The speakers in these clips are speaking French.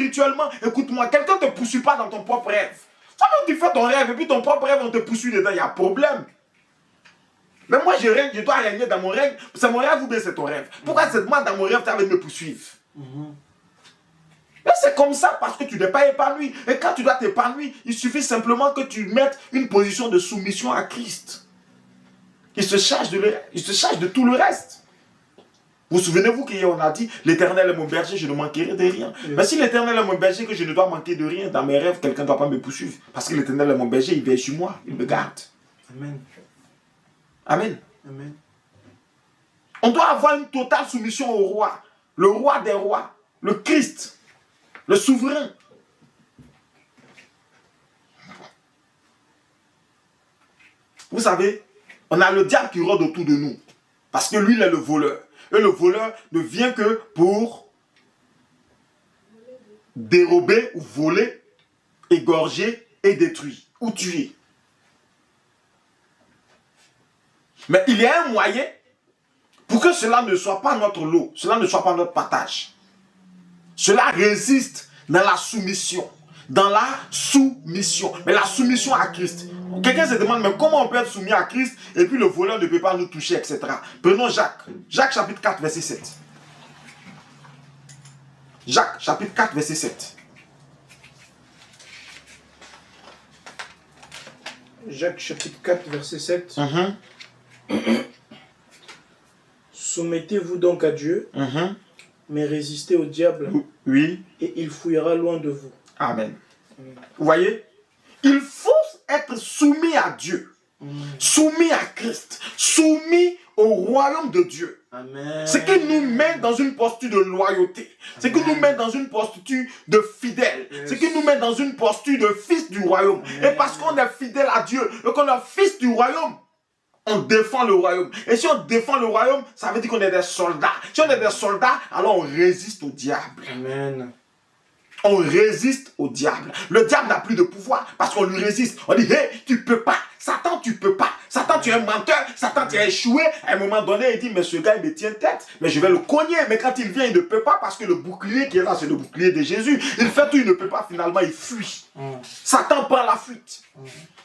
spirituellement, écoute-moi, quelqu'un ne te poursuit pas dans ton propre rêve. Quand tu fais ton rêve et puis ton propre rêve, on te poursuit dedans, il y a problème. Mais moi, je règne, je dois régner dans mon règne. C'est mon rêve ou bien c'est ton rêve? Pourquoi c'est moi dans mon rêve, tu avais me poursuivre? Mais c'est comme ça parce que tu n'es pas épanoui. Et quand tu dois t'épanouir, il suffit simplement que tu mettes une position de soumission à Christ. Il se charge de tout le reste. Vous souvenez-vous qu'hier on a dit, l'Éternel est mon berger, je ne manquerai de rien. Oui. Mais si l'Éternel est mon berger, que je ne dois manquer de rien, dans mes rêves, quelqu'un ne doit pas me poursuivre. Parce que l'Éternel est mon berger, il veille sur moi, il me garde. Amen. Amen. Amen. On doit avoir une totale soumission au roi, le roi des rois, le Christ, le souverain. Vous savez, on a le diable qui rôde autour de nous. Parce que lui, il est le voleur. Et le voleur ne vient que pour dérober ou voler, égorger et détruire ou tuer. Mais il y a un moyen pour que cela ne soit pas notre lot, cela ne soit pas notre partage. Cela résiste dans la soumission. Dans la soumission. Mais la soumission à Christ. Quelqu'un se demande, mais comment on peut être soumis à Christ et puis le voleur ne peut pas nous toucher, etc. Prenons Jacques. Jacques chapitre 4, verset 7. Jacques chapitre 4, verset 7. Jacques chapitre 4, verset 7. Soumettez-vous donc à Dieu, mais résistez au diable. Oui. Et il fuira loin de vous. Amen. Vous voyez? Il faut être soumis à Dieu, soumis à Christ, soumis au royaume de Dieu. Amen. Ce qui nous met dans une posture de loyauté, ce qui nous met dans une posture de fidèle, ce qui nous met dans une posture de fils du royaume. Et parce qu'on est fidèle à Dieu et qu'on est fils du royaume, on défend le royaume. Et si on défend le royaume, ça veut dire qu'on est des soldats. Si on est des soldats, alors on résiste au diable. Amen. On résiste au diable. Le diable n'a plus de pouvoir parce qu'on lui résiste. On dit, hé, tu peux pas. Satan, tu peux pas. Satan, tu es un menteur. Satan, tu as échoué. À un moment donné, il dit, mais ce gars, il me tient tête. Mais je vais le cogner. Mais quand il vient, il ne peut pas parce que le bouclier qui est là, c'est le bouclier de Jésus. Il fait tout, il ne peut pas. Finalement, il fuit. Satan prend la fuite.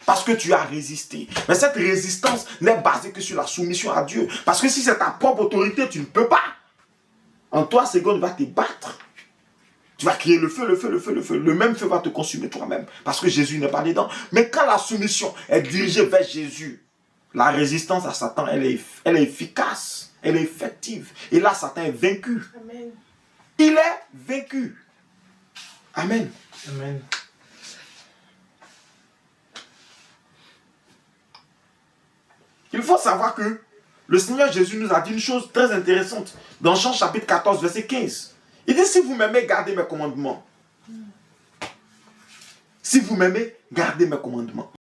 Parce que tu as résisté. Mais cette résistance n'est basée que sur la soumission à Dieu. Parce que si c'est ta propre autorité, tu ne peux pas. En 3 secondes, il va te battre. Tu vas crier le feu, le feu, le feu, le feu. Le même feu va te consumer toi-même. Parce que Jésus n'est pas dedans. Mais quand la soumission est dirigée vers Jésus, la résistance à Satan, elle est efficace. Elle est effective. Et là, Satan est vaincu. Amen. Il est vaincu. Amen. Amen. Il faut savoir que le Seigneur Jésus nous a dit une chose très intéressante. Dans Jean chapitre 14, verset 15. Il dit, si vous m'aimez, gardez mes commandements. Si vous m'aimez, gardez mes commandements.